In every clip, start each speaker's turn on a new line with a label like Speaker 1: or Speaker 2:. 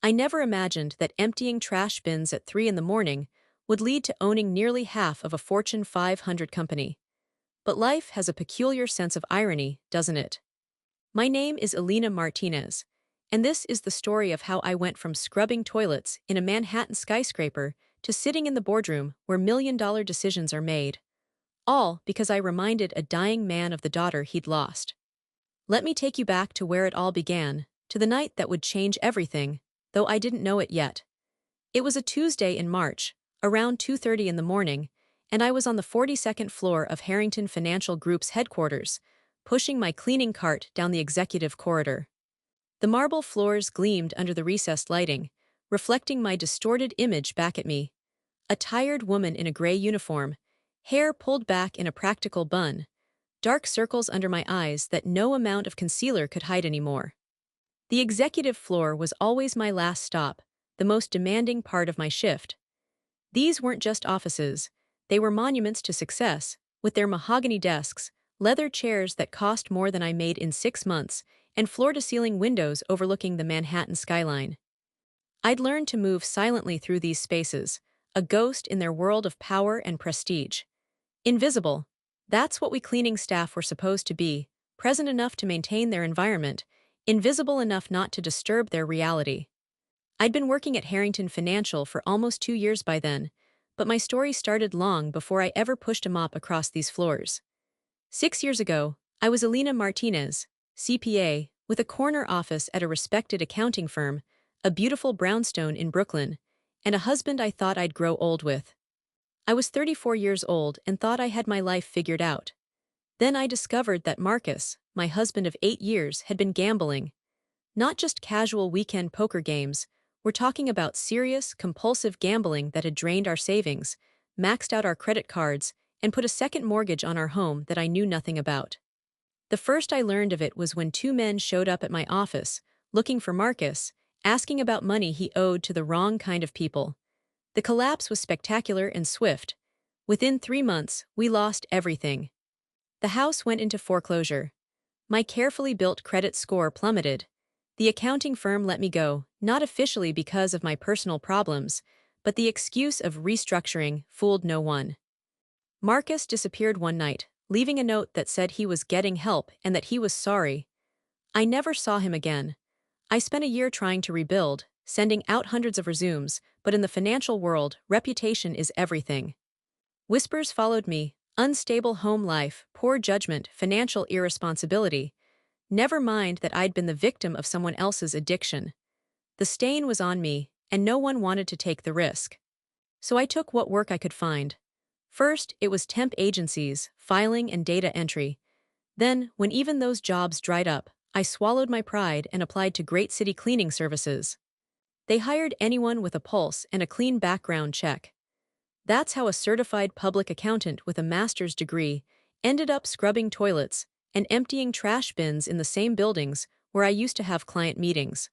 Speaker 1: I never imagined that emptying trash bins at 3 in the morning would lead to owning nearly half of a Fortune 500 company. But life has a peculiar sense of irony, doesn't it? My name is Elena Martinez, and this is the story of how I went from scrubbing toilets in a Manhattan skyscraper to sitting in the boardroom where million-dollar decisions are made. All because I reminded a dying man of the daughter he'd lost. Let me take you back to where it all began, to the night that would change everything, though I didn't know it yet. It was a Tuesday in March, around 2:30 in the morning, and I was on the 42nd floor of Harrington Financial Group's headquarters, pushing my cleaning cart down the executive corridor. The marble floors gleamed under the recessed lighting, reflecting my distorted image back at me. A tired woman in a gray uniform, hair pulled back in a practical bun, dark circles under my eyes that no amount of concealer could hide anymore. The executive floor was always my last stop, the most demanding part of my shift. These weren't just offices, they were monuments to success, with their mahogany desks, leather chairs that cost more than I made in 6 months, and floor-to-ceiling windows overlooking the Manhattan skyline. I'd learned to move silently through these spaces, a ghost in their world of power and prestige. Invisible. That's what we cleaning staff were supposed to be, present enough to maintain their environment, invisible enough not to disturb their reality. I'd been working at Harrington Financial for almost 2 years by then, but my story started long before I ever pushed a mop across these floors. 6 years ago, I was Elena Martinez, CPA, with a corner office at a respected accounting firm, a beautiful brownstone in Brooklyn, and a husband I thought I'd grow old with. I was 34 years old and thought I had my life figured out. Then I discovered that Marcus, my husband of 8 years, had been gambling. Not just casual weekend poker games, we're talking about serious, compulsive gambling that had drained our savings, maxed out our credit cards, and put a second mortgage on our home that I knew nothing about. The first I learned of it was when two men showed up at my office, looking for Marcus, asking about money he owed to the wrong kind of people. The collapse was spectacular and swift. Within 3 months, we lost everything. The house went into foreclosure. My carefully built credit score plummeted. The accounting firm let me go, not officially because of my personal problems, but the excuse of restructuring fooled no one. Marcus disappeared one night, leaving a note that said he was getting help and that he was sorry. I never saw him again. I spent a year trying to rebuild, sending out hundreds of resumes, but in the financial world, reputation is everything. Whispers followed me: unstable home life, poor judgment, financial irresponsibility. Never mind that I'd been the victim of someone else's addiction. The stain was on me, and no one wanted to take the risk. So I took what work I could find. First, it was temp agencies, filing and data entry. Then, when even those jobs dried up, I swallowed my pride and applied to great city cleaning services. They hired anyone with a pulse and a clean background check. That's how a certified public accountant with a master's degree ended up scrubbing toilets and emptying trash bins in the same buildings where I used to have client meetings.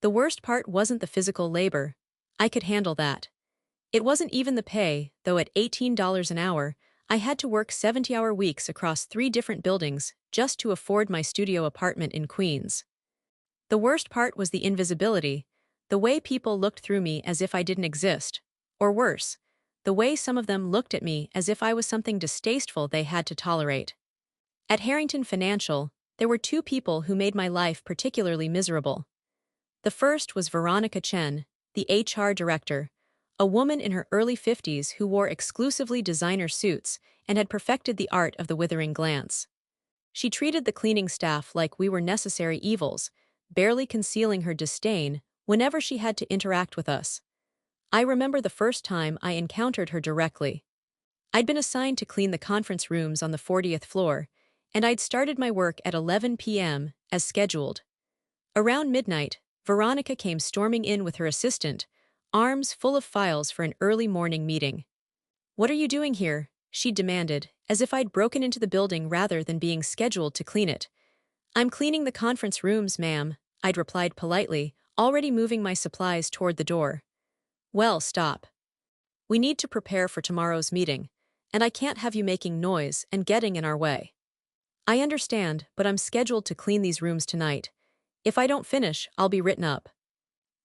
Speaker 1: The worst part wasn't the physical labor. I could handle that. It wasn't even the pay, though at $18 an hour, I had to work 70-hour weeks across 3 different buildings just to afford my studio apartment in Queens. The worst part was the invisibility, the way people looked through me as if I didn't exist, or worse, the way some of them looked at me as if I was something distasteful they had to tolerate. At Harrington Financial, there were 2 people who made my life particularly miserable. The first was Veronica Chen, the HR director, a woman in her early 50s who wore exclusively designer suits and had perfected the art of the withering glance. She treated the cleaning staff like we were necessary evils, barely concealing her disdain whenever she had to interact with us. I remember the first time I encountered her directly. I'd been assigned to clean the conference rooms on the 40th floor, and I'd started my work at 11 p.m., as scheduled. Around midnight, Veronica came storming in with her assistant, arms full of files for an early morning meeting. "What are you doing here?" she demanded, as if I'd broken into the building rather than being scheduled to clean it. "I'm cleaning the conference rooms, ma'am," I'd replied politely, already moving my supplies toward the door. "Well, stop. We need to prepare for tomorrow's meeting, and I can't have you making noise and getting in our way." "I understand, but I'm scheduled to clean these rooms tonight. If I don't finish, I'll be written up."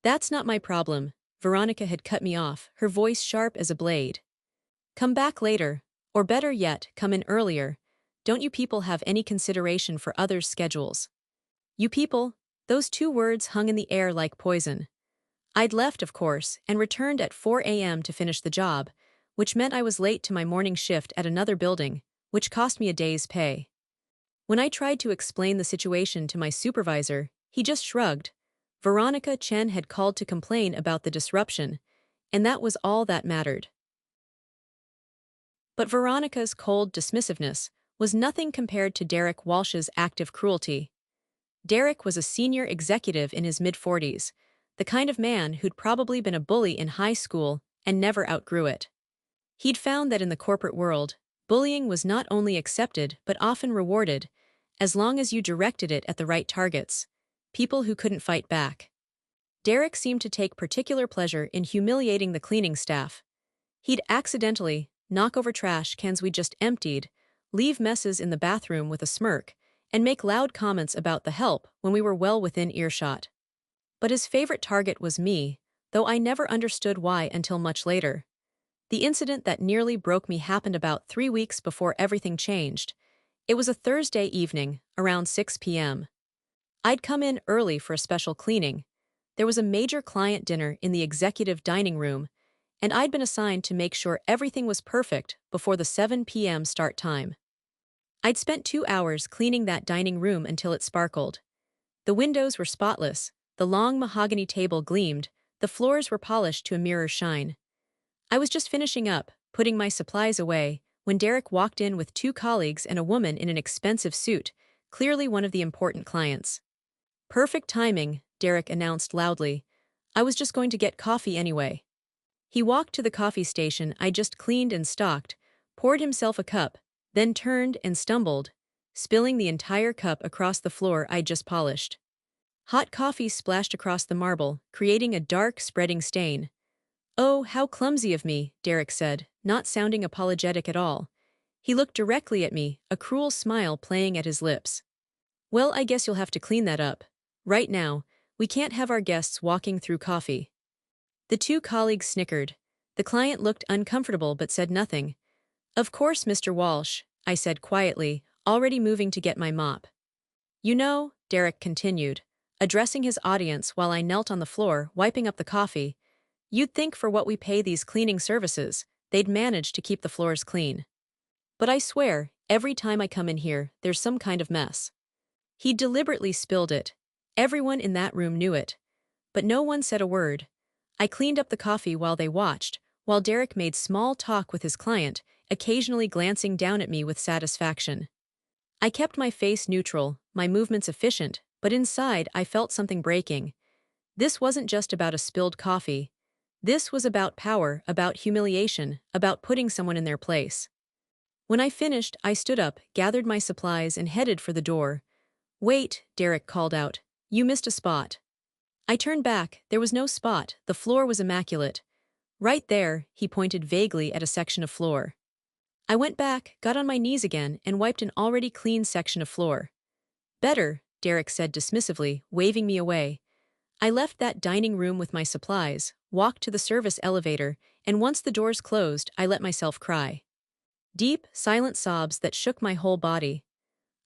Speaker 1: That's not my problem. Veronica had cut me off, her voice sharp as a blade. Come back later. Or better yet, come in earlier. Don't you people have any consideration for others' schedules? You people, those two words hung in the air like poison. I'd left, of course, and returned at 4 a.m. to finish the job, which meant I was late to my morning shift at another building, which cost me a day's pay. When I tried to explain the situation to my supervisor, he just shrugged. Veronica Chen had called to complain about the disruption, and that was all that mattered. But Veronica's cold dismissiveness was nothing compared to Derek Walsh's active cruelty. Derek was a senior executive in his mid-40s, the kind of man who'd probably been a bully in high school and never outgrew it. He'd found that in the corporate world, bullying was not only accepted but often rewarded, as long as you directed it at the right targets, people who couldn't fight back. Derek seemed to take particular pleasure in humiliating the cleaning staff. He'd accidentally knock over trash cans we just emptied, leave messes in the bathroom with a smirk, and make loud comments about the help when we were well within earshot. But his favorite target was me, though I never understood why until much later. The incident that nearly broke me happened about 3 weeks before everything changed. It was a Thursday evening, around 6 p.m. I'd come in early for a special cleaning. There was a major client dinner in the executive dining room, and I'd been assigned to make sure everything was perfect before the 7 p.m. start time. I'd spent 2 hours cleaning that dining room until it sparkled. The windows were spotless, the long mahogany table gleamed, the floors were polished to a mirror shine. I was just finishing up, putting my supplies away, when Derek walked in with 2 colleagues and a woman in an expensive suit, clearly one of the important clients. Perfect timing, Derek announced loudly. I was just going to get coffee anyway. He walked to the coffee station I just cleaned and stocked, poured himself a cup, then turned and stumbled, spilling the entire cup across the floor I'd just polished. Hot coffee splashed across the marble, creating a dark, spreading stain. "Oh, how clumsy of me," Derek said, not sounding apologetic at all. He looked directly at me, a cruel smile playing at his lips. "Well, I guess you'll have to clean that up. Right now, we can't have our guests walking through coffee." The 2 colleagues snickered. The client looked uncomfortable but said nothing. "Of course, Mr. Walsh," I said quietly, already moving to get my mop. "You know," Derek continued, addressing his audience while I knelt on the floor, wiping up the coffee, "you'd think for what we pay these cleaning services, they'd manage to keep the floors clean. But I swear, every time I come in here, there's some kind of mess." He deliberately spilled it. Everyone in that room knew it. But no one said a word. I cleaned up the coffee while they watched, while Derek made small talk with his client, occasionally glancing down at me with satisfaction. I kept my face neutral, my movements efficient, but inside I felt something breaking. This wasn't just about a spilled coffee. This was about power, about humiliation, about putting someone in their place. When I finished, I stood up, gathered my supplies, and headed for the door. "Wait," Derek called out. "You missed a spot." I turned back. There was no spot. The floor was immaculate. "Right there," he pointed vaguely at a section of floor. I went back, got on my knees again, and wiped an already clean section of floor. "Better," Derek said dismissively, waving me away. I left that dining room with my supplies, walked to the service elevator, and once the doors closed, I let myself cry. Deep, silent sobs that shook my whole body.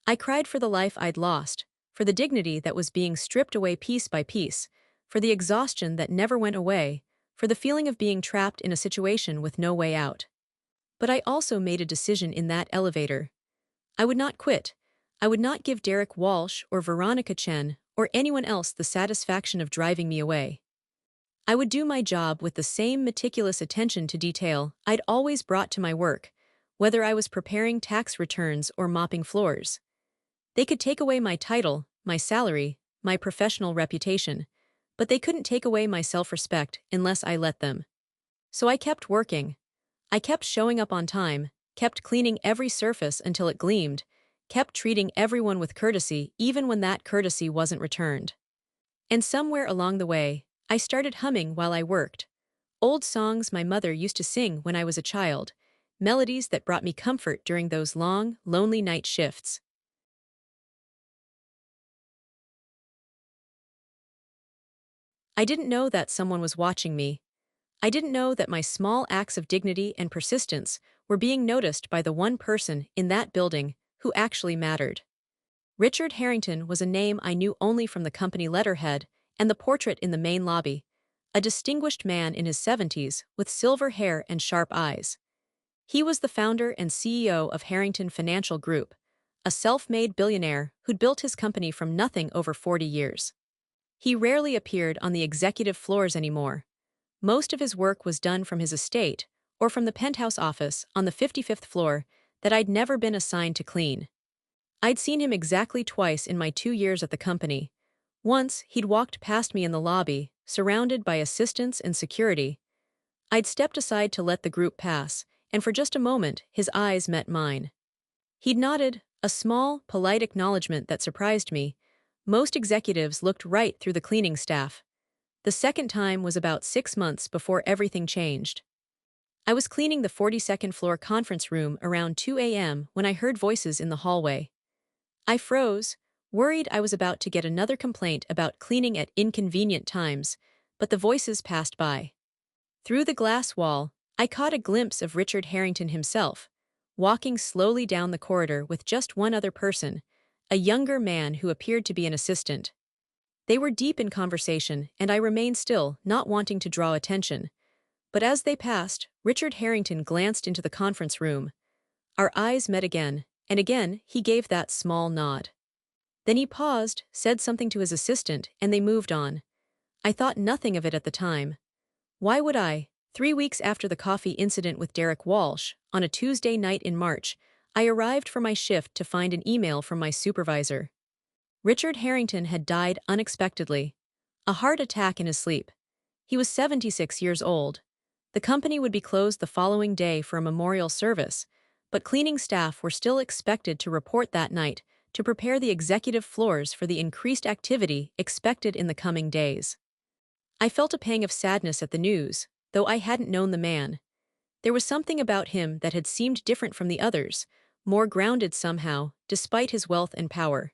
Speaker 1: I cried for the life I'd lost, for the dignity that was being stripped away piece by piece, for the exhaustion that never went away, for the feeling of being trapped in a situation with no way out. But I also made a decision in that elevator. I would not quit. I would not give Derek Walsh or Veronica Chen or anyone else the satisfaction of driving me away. I would do my job with the same meticulous attention to detail I'd always brought to my work, whether I was preparing tax returns or mopping floors. They could take away my title, my salary, my professional reputation, but they couldn't take away my self-respect unless I let them. So I kept working. I kept showing up on time, kept cleaning every surface until it gleamed, kept treating everyone with courtesy even when that courtesy wasn't returned. And somewhere along the way, I started humming while I worked. Old songs my mother used to sing when I was a child, melodies that brought me comfort during those long, lonely night shifts. I didn't know that someone was watching me. I didn't know that my small acts of dignity and persistence were being noticed by the one person in that building who actually mattered. Richard Harrington was a name I knew only from the company letterhead and the portrait in the main lobby, a distinguished man in his 70s with silver hair and sharp eyes. He was the founder and CEO of Harrington Financial Group, a self-made billionaire who'd built his company from nothing over 40 years. He rarely appeared on the executive floors anymore. Most of his work was done from his estate or from the penthouse office on the 55th floor that I'd never been assigned to clean. I'd seen him exactly twice in my 2 years at the company. Once, he'd walked past me in the lobby, surrounded by assistants and security. I'd stepped aside to let the group pass, and for just a moment, his eyes met mine. He'd nodded, a small, polite acknowledgement that surprised me. Most executives looked right through the cleaning staff. The second time was about 6 months before everything changed. I was cleaning the 42nd floor conference room around 2 a.m. when I heard voices in the hallway. I froze, worried I was about to get another complaint about cleaning at inconvenient times, but the voices passed by. Through the glass wall, I caught a glimpse of Richard Harrington himself, walking slowly down the corridor with just one other person, a younger man who appeared to be an assistant. They were deep in conversation, and I remained still, not wanting to draw attention. But as they passed, Richard Harrington glanced into the conference room. Our eyes met again, and again he gave that small nod. Then he paused, said something to his assistant, and they moved on. I thought nothing of it at the time. Why would I? 3 weeks after the coffee incident with Derek Walsh, on a Tuesday night in March, I arrived for my shift to find an email from my supervisor. Richard Harrington had died unexpectedly. A heart attack in his sleep. He was 76 years old. The company would be closed the following day for a memorial service, but cleaning staff were still expected to report that night to prepare the executive floors for the increased activity expected in the coming days. I felt a pang of sadness at the news, though I hadn't known the man. There was something about him that had seemed different from the others, more grounded somehow, despite his wealth and power.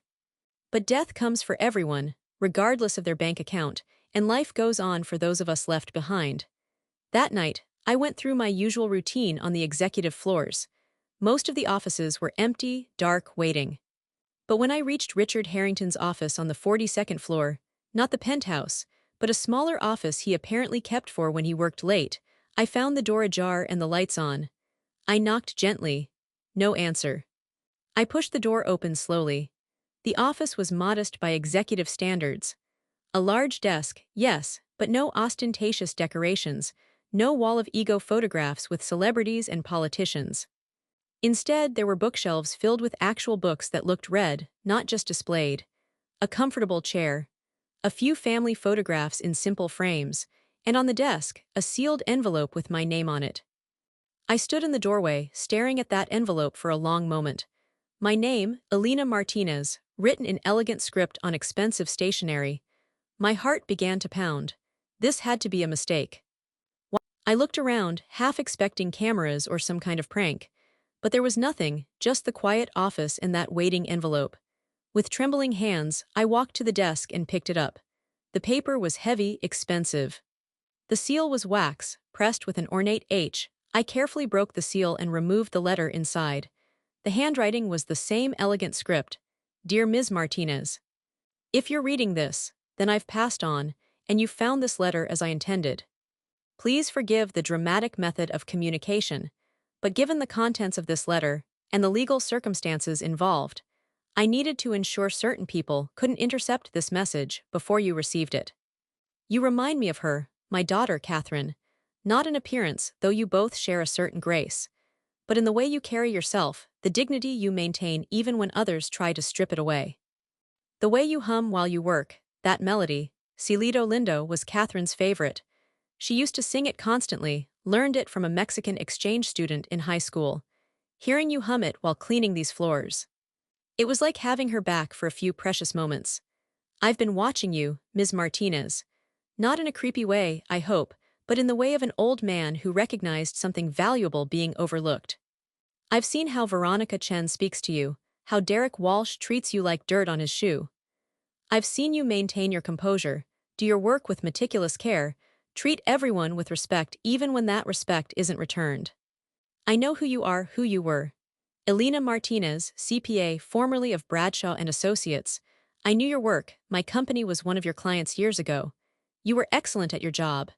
Speaker 1: But death comes for everyone, regardless of their bank account, and life goes on for those of us left behind. That night, I went through my usual routine on the executive floors. Most of the offices were empty, dark, waiting. But when I reached Richard Harrington's office on the 42nd floor, not the penthouse, but a smaller office he apparently kept for when he worked late, I found the door ajar and the lights on. I knocked gently. No answer. I pushed the door open slowly. The office was modest by executive standards. A large desk, yes, but no ostentatious decorations, no wall of ego photographs with celebrities and politicians. Instead, there were bookshelves filled with actual books that looked read, not just displayed. A comfortable chair. A few family photographs in simple frames, and on the desk, a sealed envelope with my name on it. I stood in the doorway, staring at that envelope for a long moment. My name, Elena Martinez, written in elegant script on expensive stationery. My heart began to pound. This had to be a mistake. I looked around, half expecting cameras or some kind of prank. But there was nothing, just the quiet office and that waiting envelope. With trembling hands, I walked to the desk and picked it up. The paper was heavy, expensive. The seal was wax, pressed with an ornate H. I carefully broke the seal and removed the letter inside. The handwriting was the same elegant script. Dear Ms. Martinez. If you're reading this, then I've passed on, and you found this letter as I intended. Please forgive the dramatic method of communication, but given the contents of this letter, and the legal circumstances involved, I needed to ensure certain people couldn't intercept this message before you received it. You remind me of her, my daughter Catherine, not in appearance, though you both share a certain grace, but in the way you carry yourself, the dignity you maintain even when others try to strip it away. The way you hum while you work, that melody, Cielito Lindo, was Catherine's favorite. She used to sing it constantly, learned it from a Mexican exchange student in high school. Hearing you hum it while cleaning these floors. It was like having her back for a few precious moments. I've been watching you, Ms. Martinez. Not in a creepy way, I hope, but in the way of an old man who recognized something valuable being overlooked. I've seen how Veronica Chen speaks to you, how Derek Walsh treats you like dirt on his shoe. I've seen you maintain your composure, do your work with meticulous care, treat everyone with respect even when that respect isn't returned. I know who you were. Elena Martinez, CPA, formerly of Bradshaw and Associates. I knew your work. My company was one of your clients years ago. You were excellent at your job.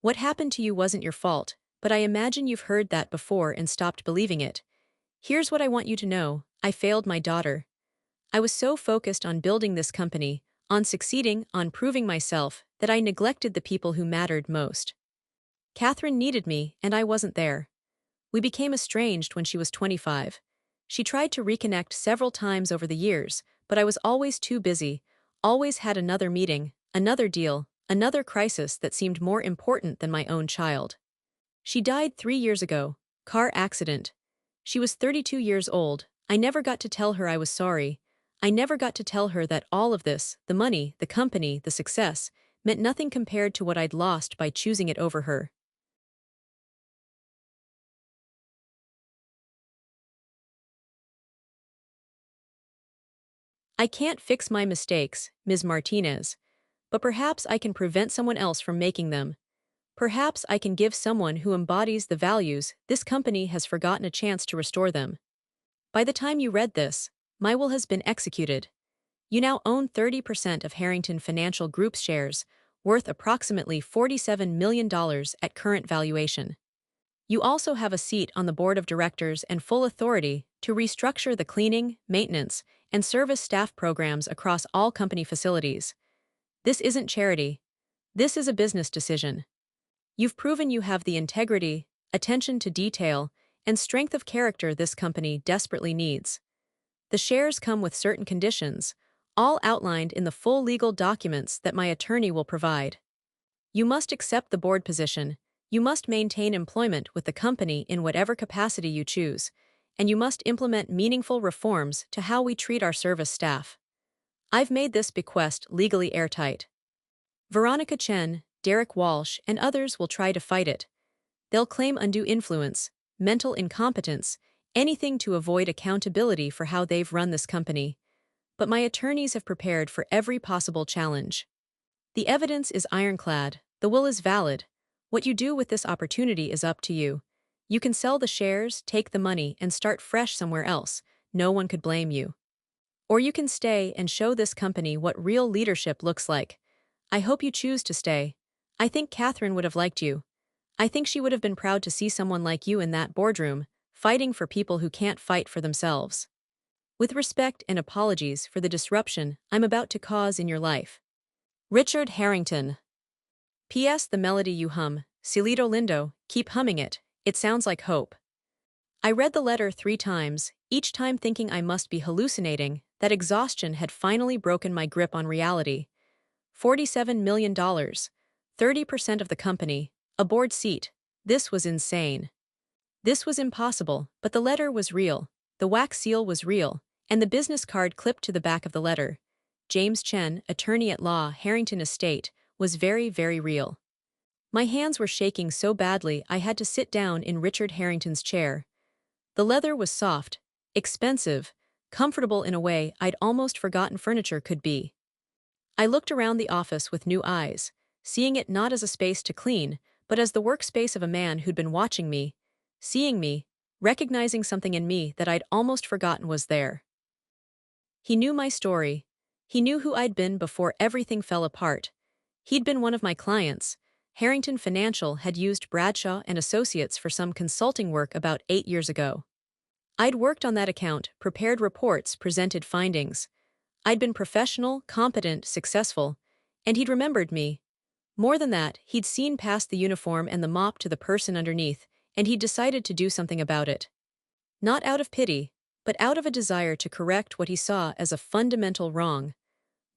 Speaker 1: What happened to you wasn't your fault, but I imagine you've heard that before and stopped believing it. Here's what I want you to know. I failed my daughter. I was so focused on building this company, on succeeding, on proving myself, that I neglected the people who mattered most. Catherine needed me, and I wasn't there. We became estranged when she was 25. She tried to reconnect several times over the years, but I was always too busy, always had another meeting, another deal, another crisis that seemed more important than my own child. She died 3 years ago, car accident. She was 32 years old. I never got to tell her I was sorry. I never got to tell her that all of this, the money, the company, the success, meant nothing compared to what I'd lost by choosing it over her. I can't fix my mistakes, Ms. Martinez, but perhaps I can prevent someone else from making them. Perhaps I can give someone who embodies the values this company has forgotten a chance to restore them. By the time you read this, my will has been executed. You now own 30% of Harrington Financial Group's shares, worth approximately $47 million at current valuation. You also have a seat on the board of directors and full authority to restructure the cleaning, maintenance, and service staff programs across all company facilities. This isn't charity. This is a business decision. You've proven you have the integrity, attention to detail, and strength of character this company desperately needs. The shares come with certain conditions, all outlined in the full legal documents that my attorney will provide. You must accept the board position, you must maintain employment with the company in whatever capacity you choose, and you must implement meaningful reforms to how we treat our service staff. I've made this bequest legally airtight. Veronica Chen, Derek Walsh, and others will try to fight it. They'll claim undue influence, mental incompetence, anything to avoid accountability for how they've run this company. But my attorneys have prepared for every possible challenge. The evidence is ironclad, the will is valid. What you do with this opportunity is up to you. You can sell the shares, take the money, and start fresh somewhere else. No one could blame you. Or you can stay and show this company what real leadership looks like. I hope you choose to stay. I think Catherine would have liked you. I think she would have been proud to see someone like you in that boardroom, fighting for people who can't fight for themselves. With respect and apologies for the disruption I'm about to cause in your life. Richard Harrington. P.S. The melody you hum, Cielito Lindo, keep humming it, it sounds like hope. I read the letter 3 times, each time thinking I must be hallucinating, that exhaustion had finally broken my grip on reality. $47 million, 30% of the company, a board seat. This was insane. This was impossible, but the letter was real, the wax seal was real, and the business card clipped to the back of the letter. James Chen, attorney at law, Harrington Estate, was very, very real. My hands were shaking so badly I had to sit down in Richard Harrington's chair. The leather was soft, expensive, comfortable in a way I'd almost forgotten furniture could be. I looked around the office with new eyes, seeing it not as a space to clean, but as the workspace of a man who'd been watching me, seeing me, recognizing something in me that I'd almost forgotten was there. He knew my story. He knew who I'd been before everything fell apart. He'd been one of my clients. Harrington Financial had used Bradshaw and Associates for some consulting work about 8 years ago. I'd worked on that account, prepared reports, presented findings. I'd been professional, competent, successful, and he'd remembered me. More than that, he'd seen past the uniform and the mop to the person underneath, and he'd decided to do something about it. Not out of pity, but out of a desire to correct what he saw as a fundamental wrong,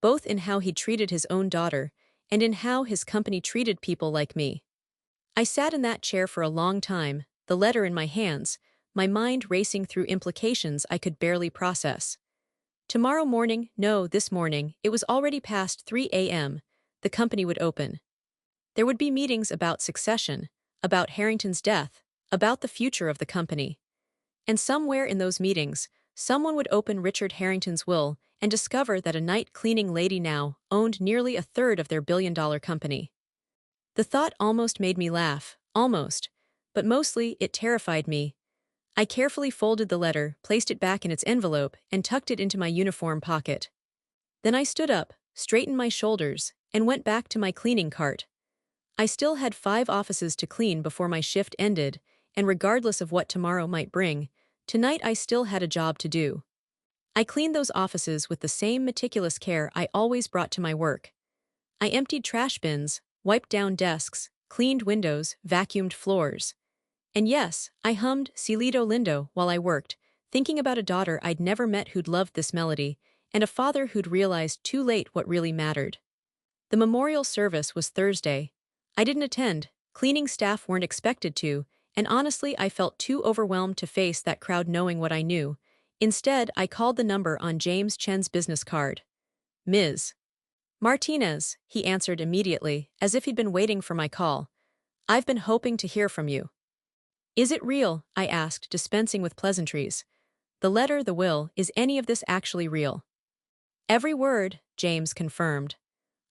Speaker 1: both in how he treated his own daughter and in how his company treated people like me. I sat in that chair for a long time, the letter in my hands, my mind racing through implications I could barely process. Tomorrow morning, no, this morning, it was already past 3 a.m., the company would open. There would be meetings about succession, about Harrington's death, about the future of the company. And somewhere in those meetings, someone would open Richard Harrington's will and discover that a night cleaning lady now owned nearly a third of their billion-dollar company. The thought almost made me laugh, almost, but mostly it terrified me. I carefully folded the letter, placed it back in its envelope, and tucked it into my uniform pocket. Then I stood up, straightened my shoulders, and went back to my cleaning cart. I still had 5 offices to clean before my shift ended, and regardless of what tomorrow might bring, tonight I still had a job to do. I cleaned those offices with the same meticulous care I always brought to my work. I emptied trash bins, wiped down desks, cleaned windows, vacuumed floors. And yes, I hummed Cielito Lindo while I worked, thinking about a daughter I'd never met who'd loved this melody, and a father who'd realized too late what really mattered. The memorial service was Thursday. I didn't attend, cleaning staff weren't expected to, and honestly I felt too overwhelmed to face that crowd knowing what I knew. Instead, I called the number on James Chen's business card. Ms. Martinez, he answered immediately, as if he'd been waiting for my call. I've been hoping to hear from you. Is it real? I asked, dispensing with pleasantries. The letter, the will, is any of this actually real? Every word, James confirmed.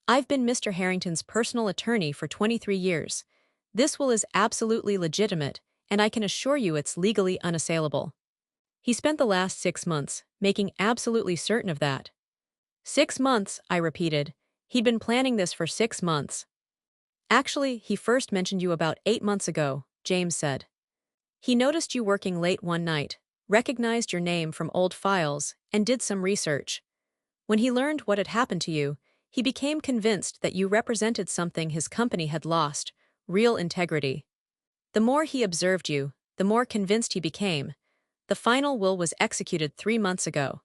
Speaker 1: I've been Mr. Harrington's personal attorney for 23 years. This will is absolutely legitimate, and I can assure you it's legally unassailable. He spent the last 6 months making absolutely certain of that. 6 months, I repeated. He'd been planning this for 6 months. Actually, he first mentioned you about 8 months ago, James said. He noticed you working late one night, recognized your name from old files, and did some research. When he learned what had happened to you, he became convinced that you represented something his company had lost, real integrity. The more he observed you, the more convinced he became. The final will was executed 3 months ago.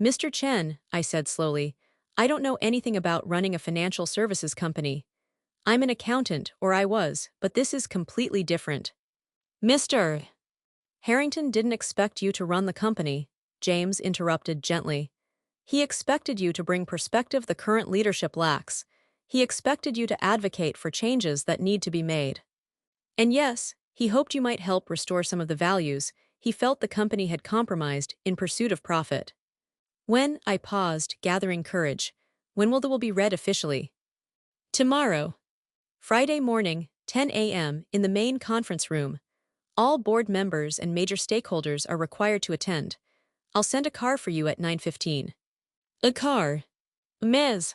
Speaker 1: Mr. Chen, I said slowly, I don't know anything about running a financial services company. I'm an accountant, or I was, but this is completely different. Mr. Harrington didn't expect you to run the company, James interrupted gently. He expected you to bring perspective the current leadership lacks. He expected you to advocate for changes that need to be made. And yes, he hoped you might help restore some of the values he felt the company had compromised in pursuit of profit. When, I paused, gathering courage, when will the will be read officially? Tomorrow. Friday morning, 10 a.m., in the main conference room. All board members and major stakeholders are required to attend. I'll send a car for you at 9:15. A car? Ms.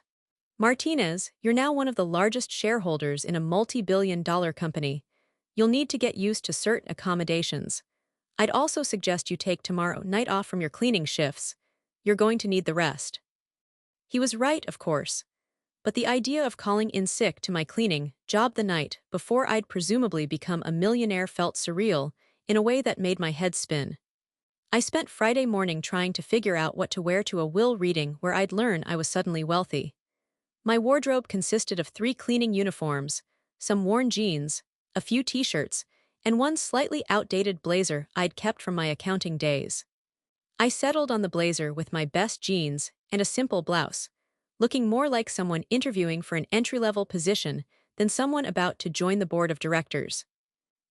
Speaker 1: Martinez, you're now one of the largest shareholders in a multi-billion-dollar company. You'll need to get used to certain accommodations. I'd also suggest you take tomorrow night off from your cleaning shifts. You're going to need the rest. He was right, of course. But the idea of calling in sick to my cleaning job the night before I'd presumably become a millionaire felt surreal in a way that made my head spin. I spent Friday morning trying to figure out what to wear to a will reading where I'd learn I was suddenly wealthy. My wardrobe consisted of 3 cleaning uniforms, some worn jeans, a few t-shirts, and one slightly outdated blazer I'd kept from my accounting days. I settled on the blazer with my best jeans and a simple blouse, looking more like someone interviewing for an entry-level position than someone about to join the board of directors.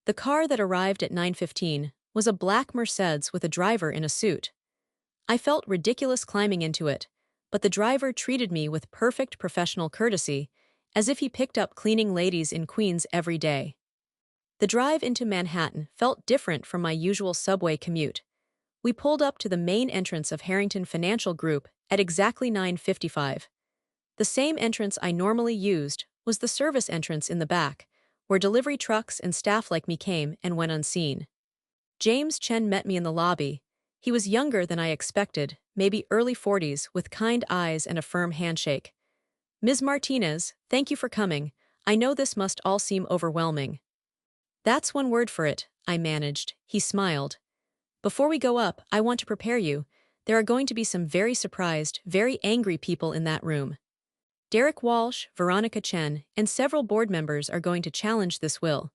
Speaker 1: The car that arrived at 9:15 was a black Mercedes with a driver in a suit. I felt ridiculous climbing into it, but the driver treated me with perfect professional courtesy, as if he picked up cleaning ladies in Queens every day. The drive into Manhattan felt different from my usual subway commute. We pulled up to the main entrance of Harrington Financial Group at exactly 9:55. The same entrance I normally used was the service entrance in the back, where delivery trucks and staff like me came and went unseen. James Chen met me in the lobby. He was younger than I expected, maybe early 40s, with kind eyes and a firm handshake. Ms. Martinez, thank you for coming. I know this must all seem overwhelming. That's one word for it, I managed. He smiled. Before we go up, I want to prepare you. There are going to be some very surprised, very angry people in that room. Derek Walsh, Veronica Chen, and several board members are going to challenge this will.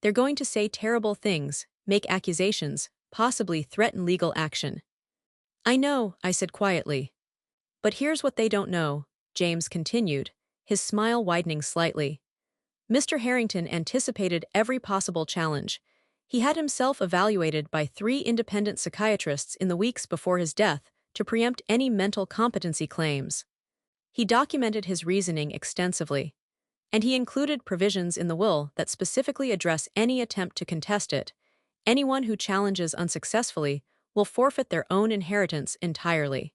Speaker 1: They're going to say terrible things, make accusations, possibly threaten legal action. I know, I said quietly. But here's what they don't know, James continued, his smile widening slightly. Mr. Harrington anticipated every possible challenge. He had himself evaluated by 3 independent psychiatrists in the weeks before his death to preempt any mental competency claims. He documented his reasoning extensively, and he included provisions in the will that specifically address any attempt to contest it. Anyone who challenges unsuccessfully will forfeit their own inheritance entirely.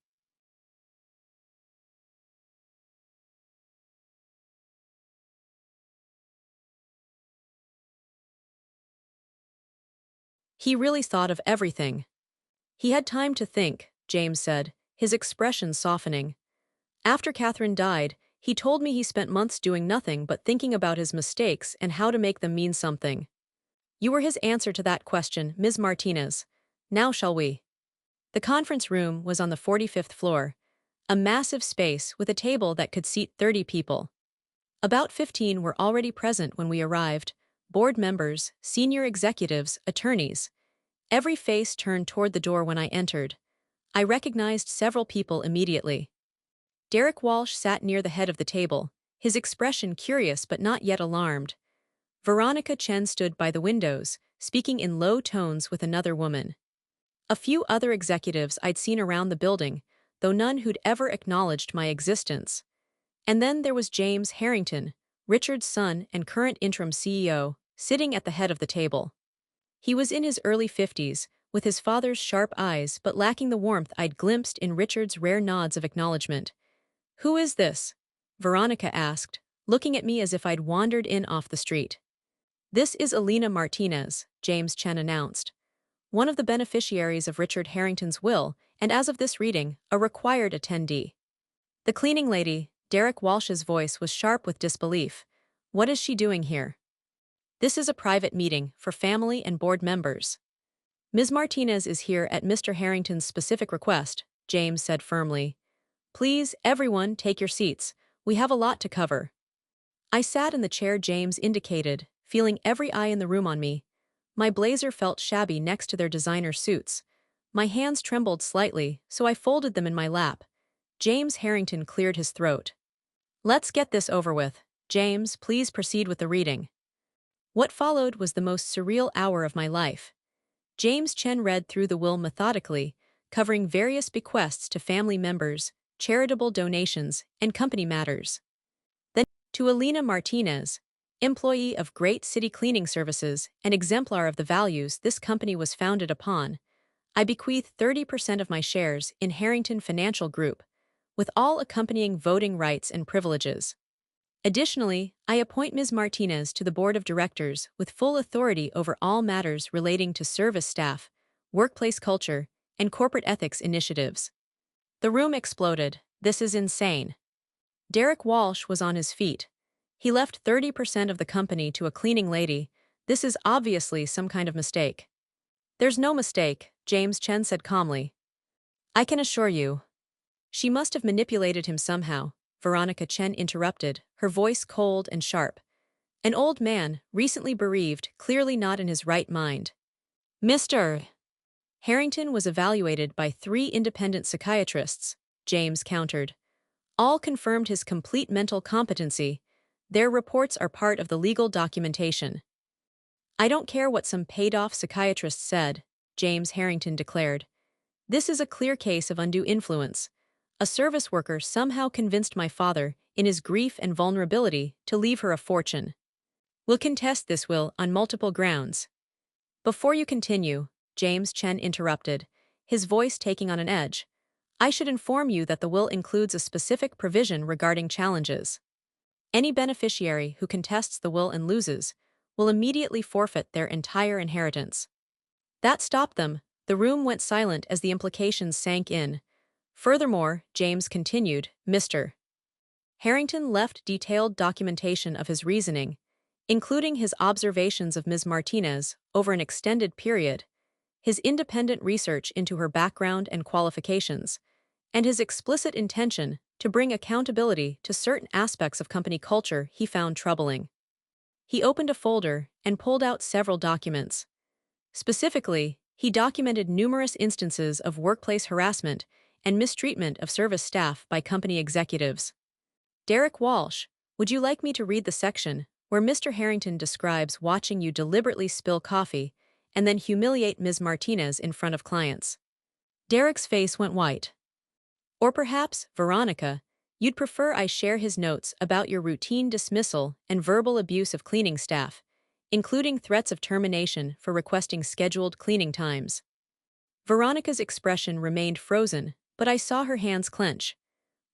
Speaker 1: He really thought of everything. He had time to think, James said, his expression softening. After Catherine died, he told me he spent months doing nothing but thinking about his mistakes and how to make them mean something. You were his answer to that question, Ms. Martinez. Now shall we? The conference room was on the 45th floor, a massive space with a table that could seat 30 people. About 15 were already present when we arrived: board members, senior executives, attorneys. Every face turned toward the door when I entered. I recognized several people immediately. Derek Walsh sat near the head of the table, his expression curious but not yet alarmed. Veronica Chen stood by the windows, speaking in low tones with another woman. A few other executives I'd seen around the building, though none who'd ever acknowledged my existence. And then there was James Harrington, Richard's son and current interim CEO, sitting at the head of the table. He was in his early 50s, with his father's sharp eyes but lacking the warmth I'd glimpsed in Richard's rare nods of acknowledgement. "Who is this?" Veronica asked, looking at me as if I'd wandered in off the street. "This is Alina Martinez," James Chen announced, one of the beneficiaries of Richard Harrington's will, and as of this reading, a required attendee. The cleaning lady, Derek Walsh's voice was sharp with disbelief. "What is she doing here?" "This is a private meeting for family and board members. Ms. Martinez is here at Mr. Harrington's specific request," James said firmly. "Please, everyone, take your seats. We have a lot to cover." I sat in the chair James indicated, feeling every eye in the room on me. My blazer felt shabby next to their designer suits. My hands trembled slightly, so I folded them in my lap. James Harrington cleared his throat. "Let's get this over with. James, please proceed with the reading." What followed was the most surreal hour of my life. James Chen read through the will methodically, covering various bequests to family members, charitable donations, and company matters. Then, to Alina Martinez, employee of Great City Cleaning Services and exemplar of the values this company was founded upon, I bequeath 30% of my shares in Harrington Financial Group, with all accompanying voting rights and privileges. Additionally, I appoint Ms. Martinez to the Board of Directors with full authority over all matters relating to service staff, workplace culture, and corporate ethics initiatives. The room exploded. "This is insane." Derek Walsh was on his feet. He left 30% of the company to a cleaning lady. "This is obviously some kind of mistake." "There's no mistake," James Chen said calmly. "I can assure you." "She must have manipulated him somehow," Veronica Chen interrupted, her voice cold and sharp. An old man, recently bereaved, clearly not in his right mind. "Mr. Harrington was evaluated by 3 independent psychiatrists," James countered. "All confirmed his complete mental competency. Their reports are part of the legal documentation." "I don't care what some paid-off psychiatrist said," James Harrington declared. "This is a clear case of undue influence. A service worker somehow convinced my father, in his grief and vulnerability, to leave her a fortune. We'll contest this will on multiple grounds." "Before you continue," James Chen interrupted, his voice taking on an edge, "I should inform you that the will includes a specific provision regarding challenges. Any beneficiary who contests the will and loses will immediately forfeit their entire inheritance." That stopped them. The room went silent as the implications sank in. "Furthermore," James continued, "Mr. Harrington left detailed documentation of his reasoning, including his observations of Ms. Martinez over an extended period, his independent research into her background and qualifications, and his explicit intention to bring accountability to certain aspects of company culture he found troubling." He opened a folder and pulled out several documents. Specifically, he documented numerous instances of workplace harassment and mistreatment of service staff by company executives. "Derek Walsh, would you like me to read the section where Mr. Harrington describes watching you deliberately spill coffee and then humiliate Ms. Martinez in front of clients. Derek's face went white. Or perhaps, Veronica, you'd prefer I share his notes about your routine dismissal and verbal abuse of cleaning staff, including threats of termination for requesting scheduled cleaning times. Veronica's expression remained frozen, but I saw her hands clench.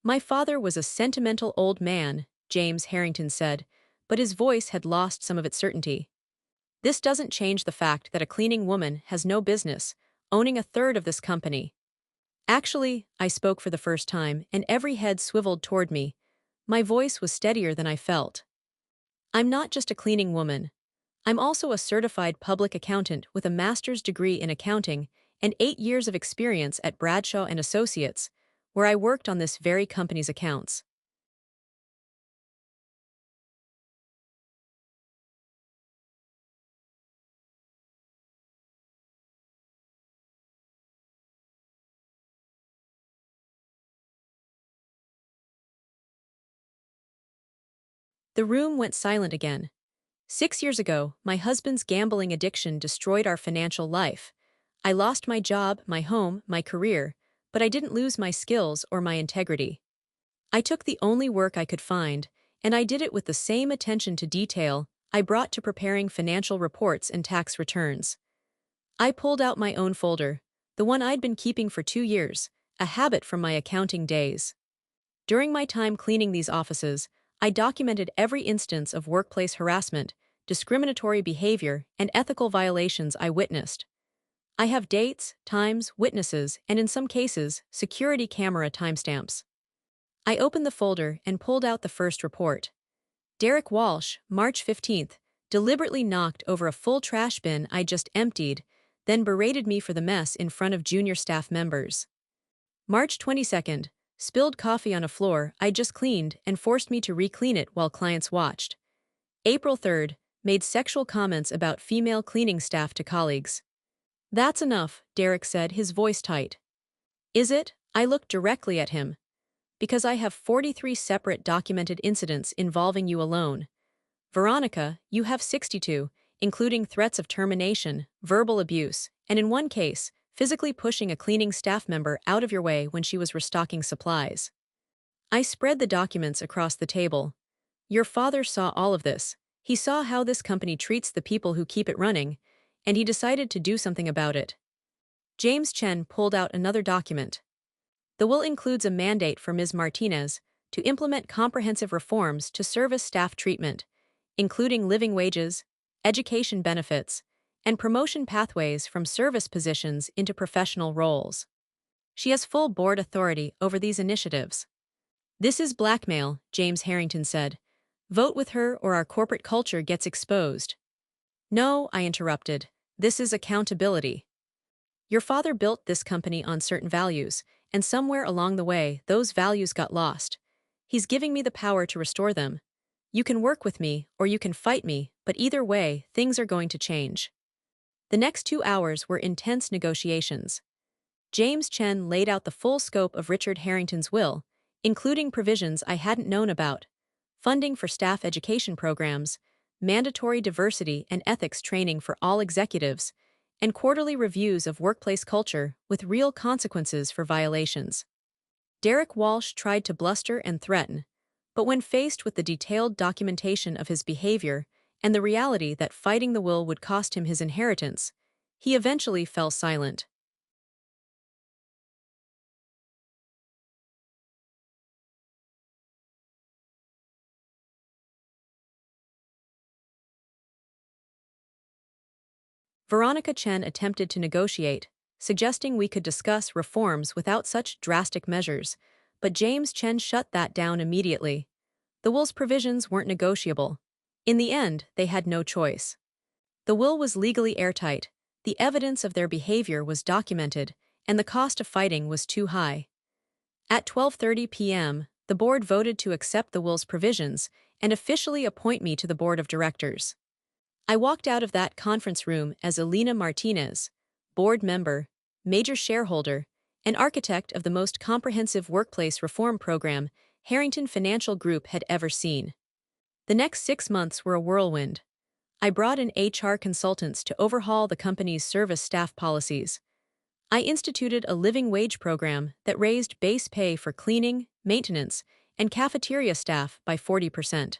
Speaker 1: My father was a sentimental old man, James Harrington said, but his voice had lost some of its certainty. This doesn't change the fact that a cleaning woman has no business owning a third of this company. Actually, I spoke for the first time, and every head swiveled toward me. My voice was steadier than I felt. I'm not just a cleaning woman. I'm also a certified public accountant with a master's degree in accounting and 8 years of experience at Bradshaw and Associates, where I worked on this very company's accounts. The room went silent again. 6 years ago, my husband's gambling addiction destroyed our financial life. I lost my job, my home, my career, but I didn't lose my skills or my integrity. I took the only work I could find, and I did it with the same attention to detail I brought to preparing financial reports and tax returns. I pulled out my own folder, the one I'd been keeping for 2 years, a habit from my accounting days. During my time cleaning these offices, I documented every instance of workplace harassment, discriminatory behavior, and ethical violations I witnessed. I have dates, times, witnesses, and in some cases, security camera timestamps. I opened the folder and pulled out the first report. Derek Walsh, March 15th, deliberately knocked over a full trash bin I just emptied, then berated me for the mess in front of junior staff members. March 22nd, spilled coffee on a floor I just cleaned and forced me to re-clean it while clients watched. April 3rd, made sexual comments about female cleaning staff to colleagues. That's enough, Derek said, his voice tight. Is it? I looked directly at him. Because I have 43 separate documented incidents involving you alone. Veronica, you have 62, including threats of termination, verbal abuse, and in one case, physically pushing a cleaning staff member out of your way when she was restocking supplies. I spread the documents across the table. Your father saw all of this. He saw how this company treats the people who keep it running, and he decided to do something about it. James Chen pulled out another document. The will includes a mandate for Ms. Martinez to implement comprehensive reforms to service staff treatment, including living wages, education benefits, and promotion pathways from service positions into professional roles. She has full board authority over these initiatives. This is blackmail, James Harrington said. Vote with her or our corporate culture gets exposed. No, I interrupted. This is accountability. Your father built this company on certain values, and somewhere along the way, those values got lost. He's giving me the power to restore them. You can work with me, or you can fight me, but either way, things are going to change. The next 2 hours were intense negotiations. James Chen laid out the full scope of Richard Harrington's will, including provisions I hadn't known about: funding for staff education programs, mandatory diversity and ethics training for all executives, and quarterly reviews of workplace culture with real consequences for violations. Derek Walsh tried to bluster and threaten, but when faced with the detailed documentation of his behavior and the reality that fighting the will would cost him his inheritance, he eventually fell silent. Veronica Chen attempted to negotiate, suggesting we could discuss reforms without such drastic measures, but James Chen shut that down immediately. The will's provisions weren't negotiable. In the end, they had no choice. The will was legally airtight, the evidence of their behavior was documented, and the cost of fighting was too high. At 12:30 p.m., the board voted to accept the will's provisions and officially appoint me to the board of directors. I walked out of that conference room as Elena Martinez, board member, major shareholder, and architect of the most comprehensive workplace reform program Harrington Financial Group had ever seen. The The next 6 months were a whirlwind. I brought in HR consultants to overhaul the company's service staff policies. I instituted a living wage program that raised base pay for cleaning, maintenance, and cafeteria staff by 40%.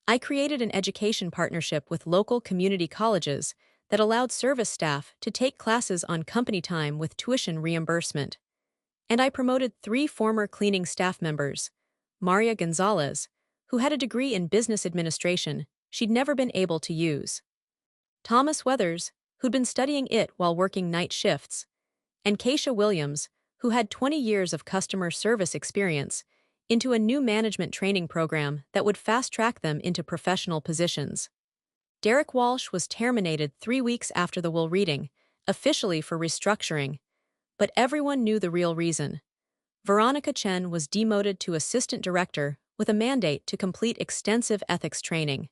Speaker 1: I created an education partnership with local community colleges that allowed service staff to take classes on company time with tuition reimbursement. And I promoted 3 former cleaning staff members: Maria Gonzalez, who had a degree in business administration she'd never been able to use; Thomas Weathers, who'd been studying it while working night shifts; and Keisha Williams, who had 20 years of customer service experience, into a new management training program that would fast-track them into professional positions. Derek Walsh was terminated 3 weeks after the will reading, officially for restructuring, but everyone knew the real reason. Veronica Chen was demoted to assistant director with a mandate to complete extensive ethics training.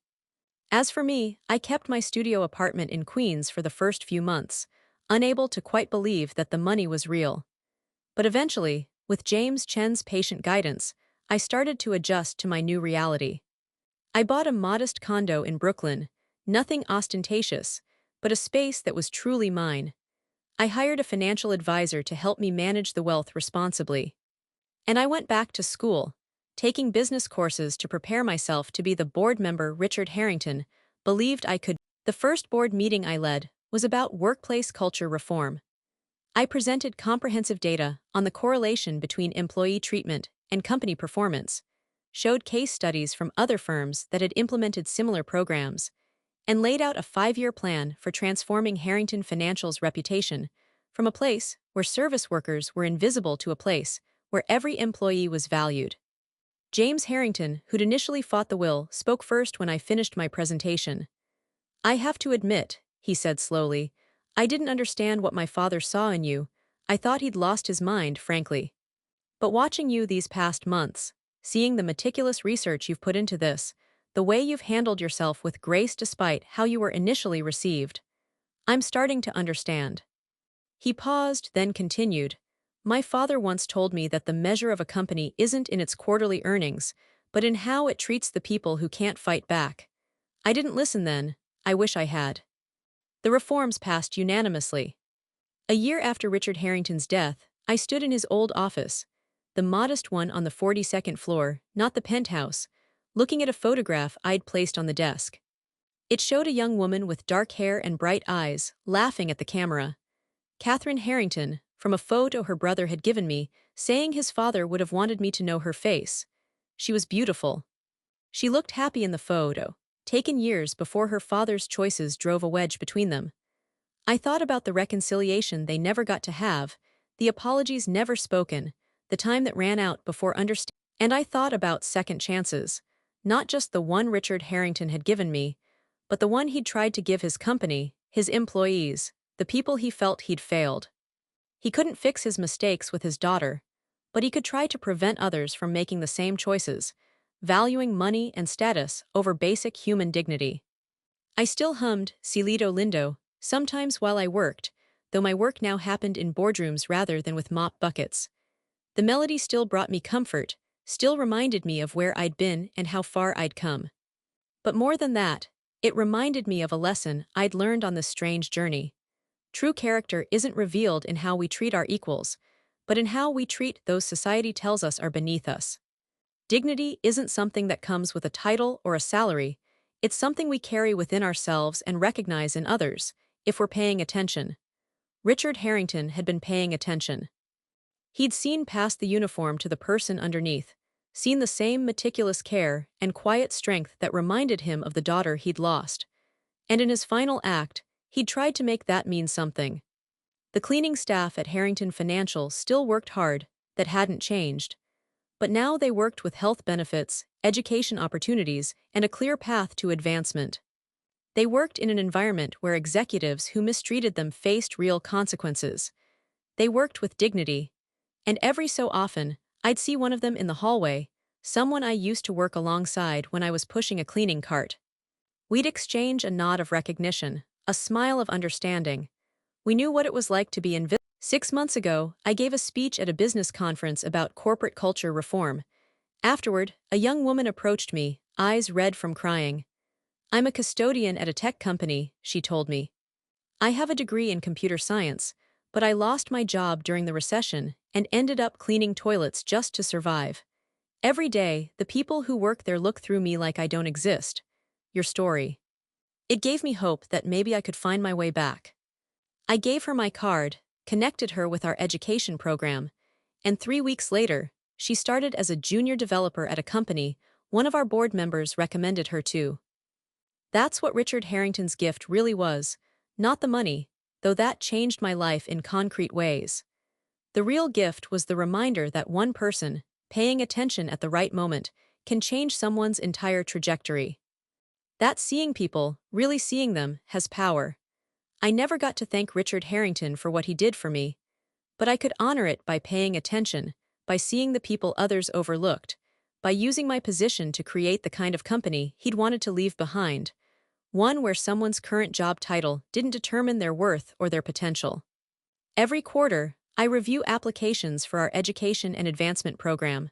Speaker 1: As for me, I kept my studio apartment in Queens for the first few months, unable to quite believe that the money was real. But eventually, with James Chen's patient guidance, I started to adjust to my new reality. I bought a modest condo in Brooklyn, nothing ostentatious, but a space that was truly mine. I hired a financial advisor to help me manage the wealth responsibly. And I went back to school, taking business courses to prepare myself to be the board member Richard Harrington believed I could. The first board meeting I led was about workplace culture reform. I presented comprehensive data on the correlation between employee treatment and company performance, showed case studies from other firms that had implemented similar programs, and laid out a 5-year plan for transforming Harrington Financial's reputation from a place where service workers were invisible to a place where every employee was valued. James Harrington, who'd initially fought the will, spoke first when I finished my presentation. "I have to admit," he said slowly, "I didn't understand what my father saw in you. I thought he'd lost his mind, frankly. But watching you these past months, seeing the meticulous research you've put into this, the way you've handled yourself with grace despite how you were initially received, I'm starting to understand." He paused, then continued, "My father once told me that the measure of a company isn't in its quarterly earnings, but in how it treats the people who can't fight back. I didn't listen then. I wish I had." The reforms passed unanimously. A year after Richard Harrington's death, I stood in his old office, the modest one on the 42nd floor, not the penthouse, looking at a photograph I'd placed on the desk. It showed a young woman with dark hair and bright eyes, laughing at the camera. Catherine Harrington, from a photo her brother had given me, saying his father would have wanted me to know her face. She was beautiful. She looked happy in the photo, taken years before her father's choices drove a wedge between them. I thought about the reconciliation they never got to have, the apologies never spoken, the time that ran out before understanding. And I thought about second chances, not just the one Richard Harrington had given me, but the one he'd tried to give his company, his employees, the people he felt he'd failed. He couldn't fix his mistakes with his daughter, but he could try to prevent others from making the same choices, valuing money and status over basic human dignity. I still hummed Cielito Lindo sometimes while I worked, though my work now happened in boardrooms rather than with mop buckets. The melody still brought me comfort, still reminded me of where I'd been and how far I'd come. But more than that, it reminded me of a lesson I'd learned on this strange journey. True character isn't revealed in how we treat our equals, but in how we treat those society tells us are beneath us. Dignity isn't something that comes with a title or a salary, it's something we carry within ourselves and recognize in others, if we're paying attention. Richard Harrington had been paying attention. He'd seen past the uniform to the person underneath, seen the same meticulous care and quiet strength that reminded him of the daughter he'd lost. And in his final act, he'd tried to make that mean something. The cleaning staff at Harrington Financial still worked hard, that hadn't changed. But now they worked with health benefits, education opportunities, and a clear path to advancement. They worked in an environment where executives who mistreated them faced real consequences. They worked with dignity. And every so often, I'd see one of them in the hallway, someone I used to work alongside when I was pushing a cleaning cart. We'd exchange a nod of recognition, a smile of understanding. We knew what it was like to be invisible. 6 months ago, I gave a speech at a business conference about corporate culture reform. Afterward, a young woman approached me, eyes red from crying. "I'm a custodian at a tech company," she told me. "I have a degree in computer science, but I lost my job during the recession and ended up cleaning toilets just to survive. Every day, the people who work there look through me like I don't exist." Your story. It gave me hope that maybe I could find my way back. I gave her my card, connected her with our education program, and 3 weeks later, she started as a junior developer at a company one of our board members recommended her to. That's what Richard Harrington's gift really was, not the money, though that changed my life in concrete ways. The real gift was the reminder that one person, paying attention at the right moment, can change someone's entire trajectory. That seeing people, really seeing them, has power. I never got to thank Richard Harrington for what he did for me, but I could honor it by paying attention, by seeing the people others overlooked, by using my position to create the kind of company he'd wanted to leave behind, one where someone's current job title didn't determine their worth or their potential. Every quarter, I review applications for our education and advancement program.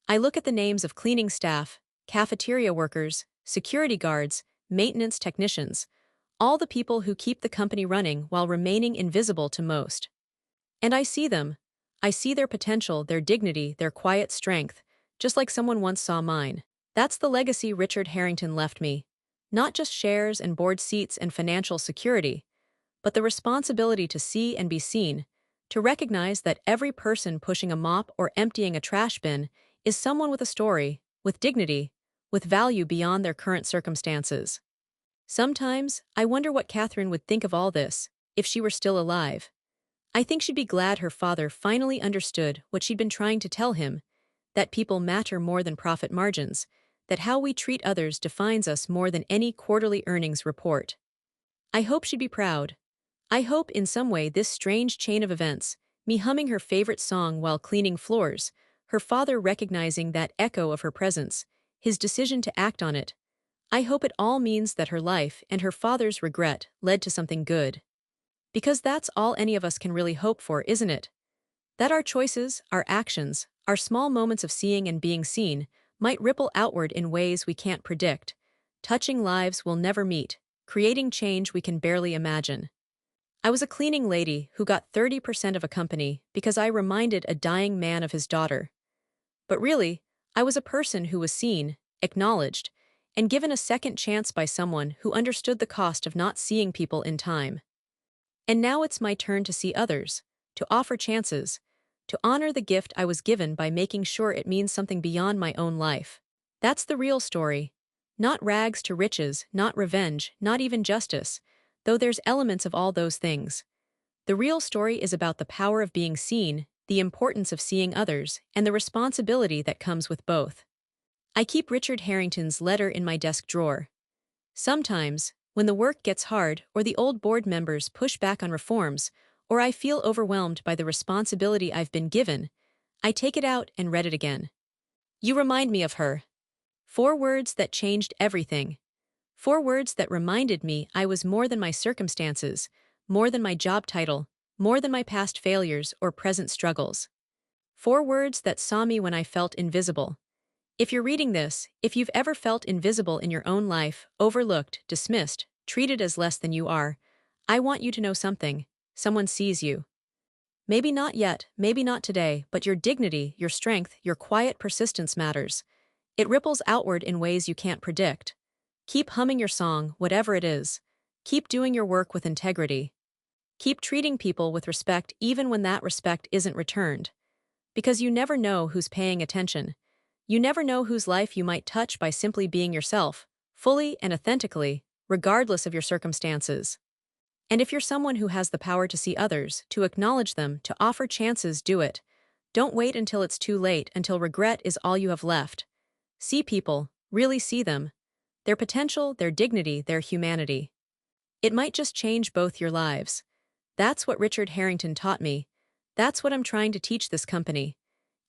Speaker 1: I look at the names of cleaning staff, cafeteria workers, security guards, maintenance technicians, all the people who keep the company running while remaining invisible to most. And I see them. I see their potential, their dignity, their quiet strength, just like someone once saw mine. That's the legacy Richard Harrington left me. Not just shares and board seats and financial security, but the responsibility to see and be seen, to recognize that every person pushing a mop or emptying a trash bin is someone with a story, with dignity, with value beyond their current circumstances. Sometimes, I wonder what Catherine would think of all this, if she were still alive. I think she'd be glad her father finally understood what she'd been trying to tell him, that people matter more than profit margins, that how we treat others defines us more than any quarterly earnings report. I hope she'd be proud. I hope in some way this strange chain of events, me humming her favorite song while cleaning floors, her father recognizing that echo of her presence, his decision to act on it, I hope it all means that her life and her father's regret led to something good. Because that's all any of us can really hope for, isn't it? That our choices, our actions, our small moments of seeing and being seen might ripple outward in ways we can't predict, touching lives we'll never meet, creating change we can barely imagine. I was a cleaning lady who got 30% of a company because I reminded a dying man of his daughter. But really, I was a person who was seen, acknowledged, and given a second chance by someone who understood the cost of not seeing people in time. And now it's my turn to see others, to offer chances, to honor the gift I was given by making sure it means something beyond my own life. That's the real story. Not rags to riches, not revenge, not even justice, though there's elements of all those things. The real story is about the power of being seen, the importance of seeing others, and the responsibility that comes with both. I keep Richard Harrington's letter in my desk drawer. Sometimes, when the work gets hard or the old board members push back on reforms, or I feel overwhelmed by the responsibility I've been given, I take it out and read it again. You remind me of her. 4 words that changed everything. 4 words that reminded me I was more than my circumstances, more than my job title, more than my past failures or present struggles. 4 words that saw me when I felt invisible. If you're reading this, if you've ever felt invisible in your own life, overlooked, dismissed, treated as less than you are, I want you to know something. Someone sees you. Maybe not yet, maybe not today, but your dignity, your strength, your quiet persistence matters. It ripples outward in ways you can't predict. Keep humming your song, whatever it is. Keep doing your work with integrity. Keep treating people with respect even when that respect isn't returned. Because you never know who's paying attention. You never know whose life you might touch by simply being yourself, fully and authentically, regardless of your circumstances. And if you're someone who has the power to see others, to acknowledge them, to offer chances, do it. Don't wait until it's too late, until regret is all you have left. See people, really see them. Their potential, their dignity, their humanity. It might just change both your lives. That's what Richard Harrington taught me. That's what I'm trying to teach this company.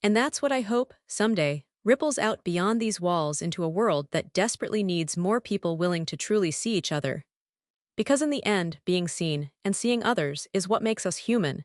Speaker 1: And that's what I hope, someday, ripples out beyond these walls into a world that desperately needs more people willing to truly see each other. Because in the end, being seen and seeing others is what makes us human,